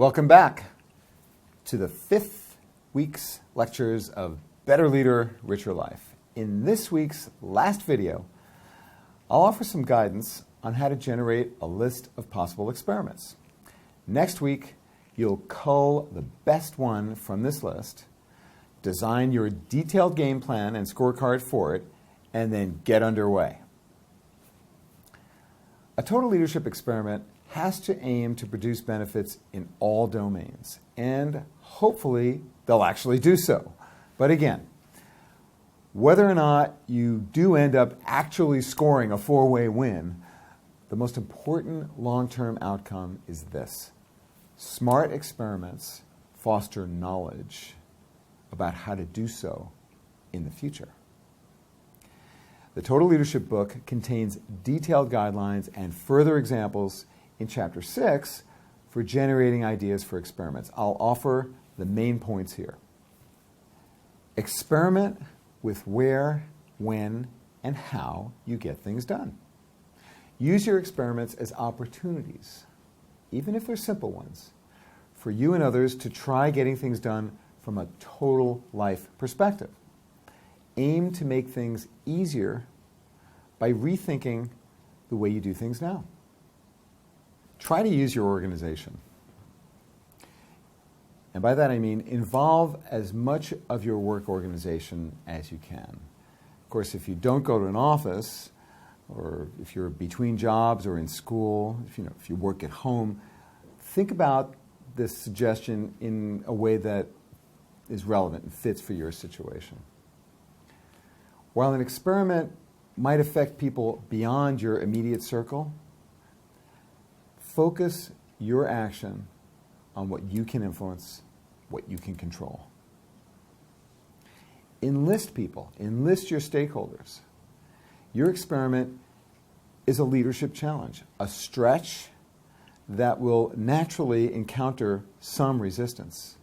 Welcome back to the 5th week's lectures of Better Leader, Richer Life. In this week's last video, I'll offer some guidance on how to generate a list of possible experiments. Next week, you'll cull the best one from this list, design your detailed game plan and scorecard for it, and then get underway. A total leadership experiment has to aim to produce benefits in all domains, and hopefully they'll actually do so. But again, whether or not you do end up actually scoring a 4-way win, the most important long-term outcome is this: smart experiments foster knowledge about how to do so in the future. The Total Leadership book contains detailed guidelines and further examples in Chapter 6 for generating ideas for experiments. I'll offer the main points here. Experiment with where, when, and how you get things done. Use your experiments as opportunities, even if they're simple ones, for you and others to try getting things done from a total life perspective. Aim to make things easier by rethinking the way you do things now. Try to use your organization. And by that I mean involve as much of your work organization as you can. Of course, if you don't go to an office, or if you're between jobs or in school, if you work at home, think about this suggestion in a way that is relevant and fits for your situation. While an experiment might affect people beyond your immediate circle, focus your action on what you can influence, what you can control. Enlist people, enlist your stakeholders. Your experiment is a leadership challenge, a stretch that will naturally encounter some resistance.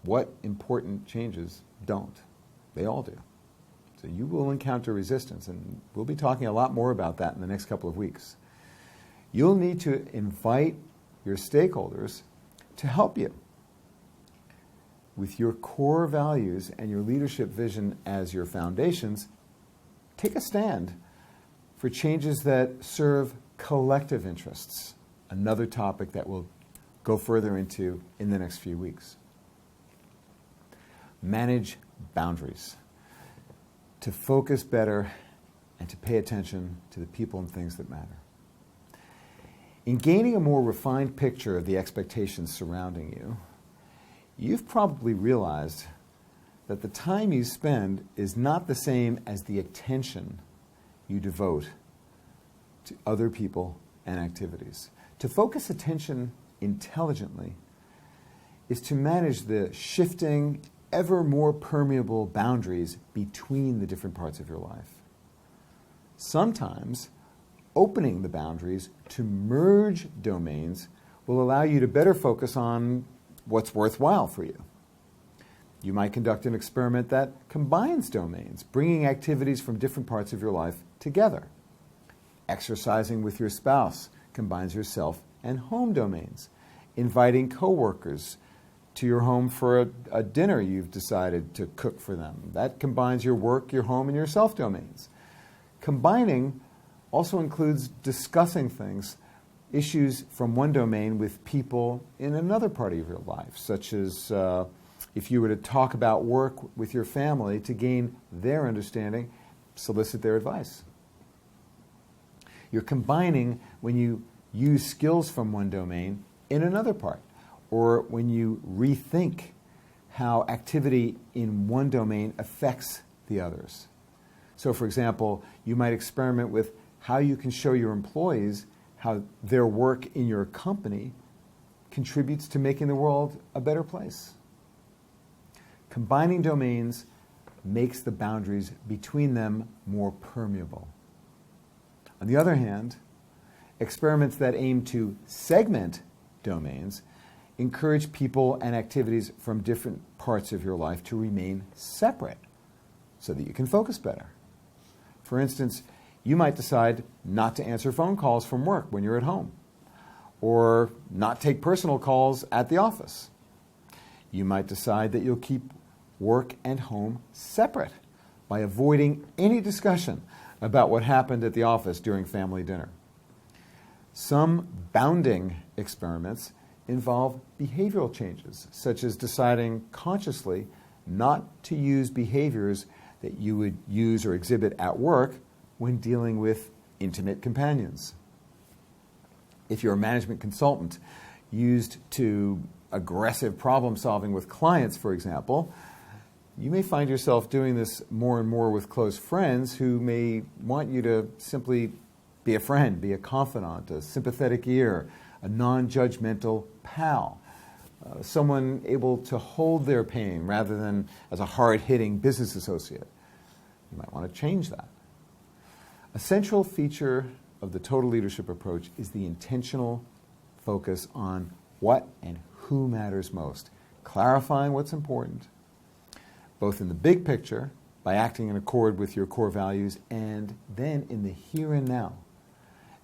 What important changes don't? They all do. So you will encounter resistance, and we'll be talking a lot more about that in the next couple of weeks. You'll need to invite your stakeholders to help you with your core values and your leadership vision as your foundations. Take a stand for changes that serve collective interests, another topic that we'll go further into in the next few weeks. Manage boundaries to focus better and to pay attention to the people and things that matter. In gaining a more refined picture of the expectations surrounding you, you've probably realized that the time you spend is not the same as the attention you devote to other people and activities. To focus attention intelligently is to manage the shifting, ever more permeable boundaries between the different parts of your life. Sometimes opening the boundaries to merge domains will allow you to better focus on what's worthwhile for you. You might conduct an experiment that combines domains, bringing activities from different parts of your life together. Exercising with your spouse combines your self and home domains. Inviting coworkers to your home for a dinner you've decided to cook for them. That combines your work, your home, and your self domains. Combining also includes discussing issues from one domain with people in another part of your life, such as if you were to talk about work with your family to gain their understanding, solicit their advice. You're combining when you use skills from one domain in another part, or when you rethink how activity in one domain affects the others. So, for example, you might experiment with how you can show your employees how their work in your company contributes to making the world a better place. Combining domains makes the boundaries between them more permeable. On the other hand, experiments that aim to segment domains encourage people and activities from different parts of your life to remain separate so that you can focus better. For instance, you might decide not to answer phone calls from work when you're at home, or not take personal calls at the office. You might decide that you'll keep work and home separate by avoiding any discussion about what happened at the office during family dinner. Some bounding experiments involve behavioral changes, such as deciding consciously not to use behaviors that you would use or exhibit at work when dealing with intimate companions. If you're a management consultant used to aggressive problem solving with clients, for example, you may find yourself doing this more and more with close friends who may want you to simply be a friend, be a confidant, a sympathetic ear, a non-judgmental pal, someone able to hold their pain rather than as a hard-hitting business associate. You might want to change that. A central feature of the total leadership approach is the intentional focus on what and who matters most, clarifying what's important, both in the big picture, by acting in accord with your core values, and then in the here and now,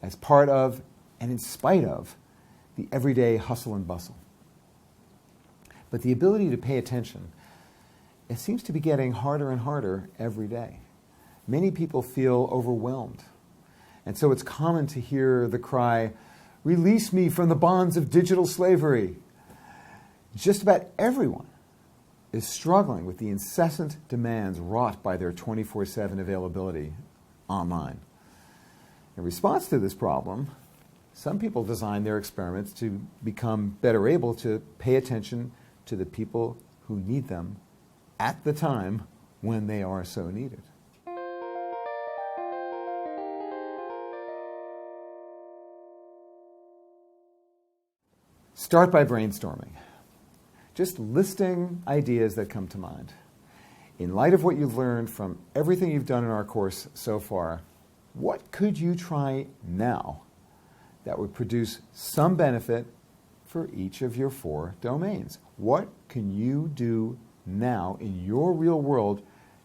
as part of and in spite of the everyday hustle and bustle. But the ability to pay attention, it seems to be getting harder and harder every day. Many people feel overwhelmed. And so it's common to hear the cry, "Release me from the bonds of digital slavery." Just about everyone is struggling with the incessant demands wrought by their 24/7 availability online. In response to this problem, some people design their experiments to become better able to pay attention to the people who need them at the time when they are so needed. Start by brainstorming, just listing ideas that come to mind. In light of what you've learned from everything you've done in our course so far, what could you try now that would produce some benefit for each of your 4 domains? What can you do now in your real world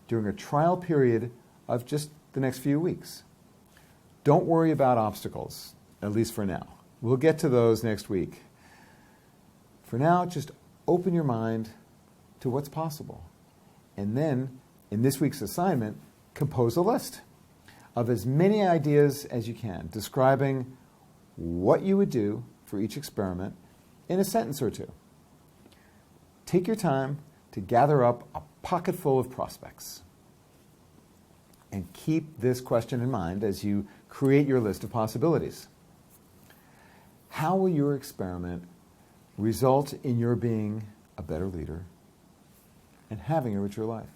during a trial period of just the next few weeks? Don't worry about obstacles, at least for now. We'll get to those next week. For now, just open your mind to what's possible. And then, in this week's assignment, compose a list of as many ideas as you can, describing what you would do for each experiment in a sentence or 2. Take your time to gather up a pocket full of prospects. And keep this question in mind as you create your list of possibilities. How will your experiment result in your being a better leader and having a richer life?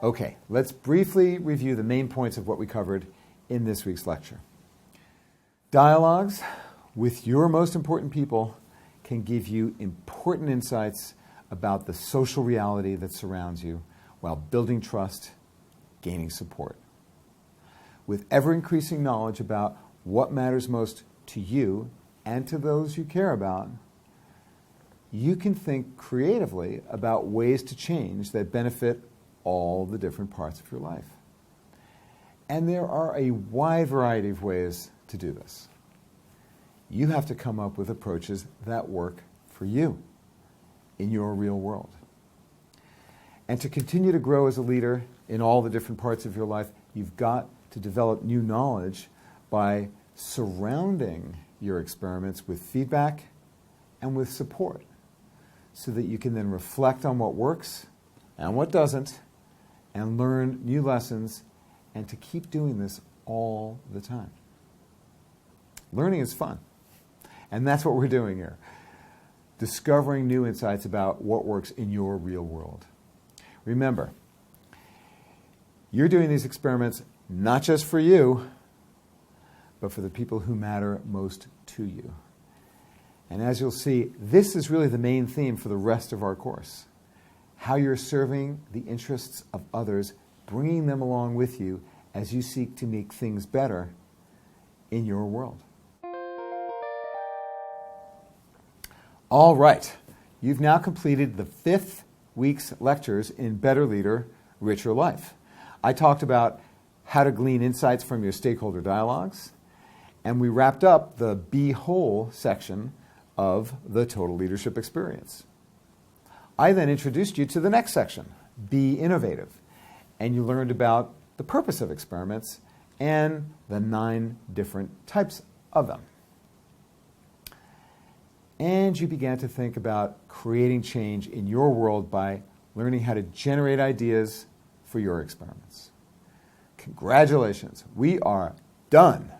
Okay, let's briefly review the main points of what we covered in this week's lecture. Dialogues with your most important people can give you important insights about the social reality that surrounds you while building trust, gaining support. With ever-increasing knowledge about what matters most to you and to those you care about, you can think creatively about ways to change that benefit all the different parts of your life. And there are a wide variety of ways to do this. You have to come up with approaches that work for you in your real world. And to continue to grow as a leader in all the different parts of your life, you've got to develop new knowledge by surrounding your experiments with feedback and with support so that you can then reflect on what works and what doesn't and learn new lessons, and to keep doing this all the time. Learning is fun, and that's what we're doing here. Discovering new insights about what works in your real world. Remember, you're doing these experiments not just for you, but for the people who matter most to you. And as you'll see, this is really the main theme for the rest of our course. How you're serving the interests of others, bringing them along with you as you seek to make things better in your world. All right, you've now completed the 5th week's lectures in Better Leader, Richer Life. I talked about how to glean insights from your stakeholder dialogues, and we wrapped up the Be Whole section of the Total Leadership Experience. I then introduced you to the next section, Be Innovative, and you learned about the purpose of experiments and the 9 different types of them. And you began to think about creating change in your world by learning how to generate ideas for your experiments. Congratulations, we are done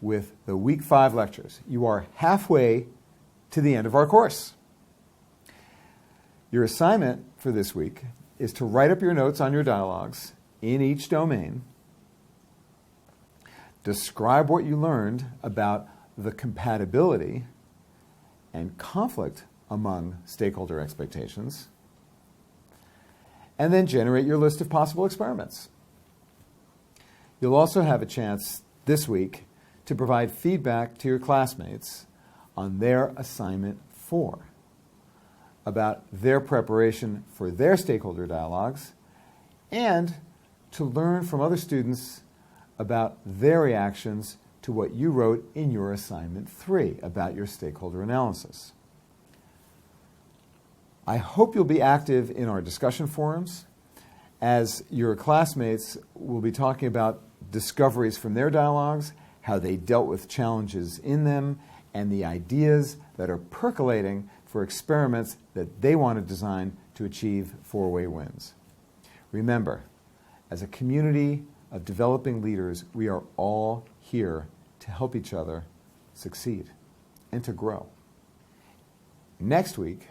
with the Week 5 lectures. You are halfway to the end of our course. Your assignment for this week is to write up your notes on your dialogues in each domain, describe what you learned about the compatibility and conflict among stakeholder expectations, and then generate your list of possible experiments. You'll also have a chance this week to provide feedback to your classmates on their assignment 4 about their preparation for their stakeholder dialogues and to learn from other students about their reactions to what you wrote in your assignment 3 about your stakeholder analysis. I hope you'll be active in our discussion forums as your classmates will be talking about discoveries from their dialogues, how they dealt with challenges in them, and the ideas that are percolating for experiments that they want to design to achieve 4-way wins. Remember, as a community of developing leaders, we are all here to help each other succeed and to grow. Next week,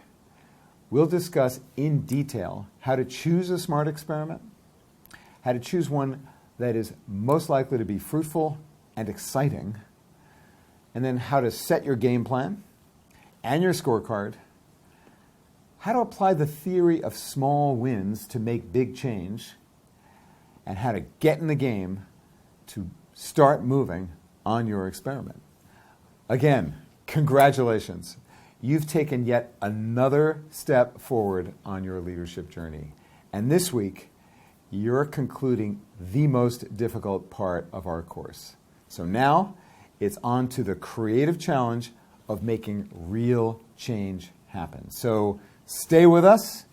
we'll discuss in detail how to choose a smart experiment, how to choose one that is most likely to be fruitful and exciting, and then how to set your game plan and your scorecard, how to apply the theory of small wins to make big change, and how to get in the game to start moving on your experiment. Again, congratulations. You've taken yet another step forward on your leadership journey. And this week, you're concluding the most difficult part of our course. So now, it's on to the creative challenge of making real change happen. So stay with us.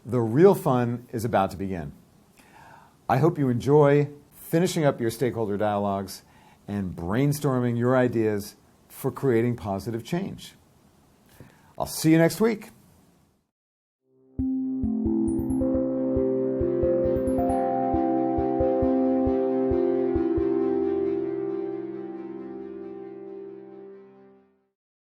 The real fun is about to begin. I hope you enjoy finishing up your stakeholder dialogues and brainstorming your ideas for creating positive change. I'll see you next week.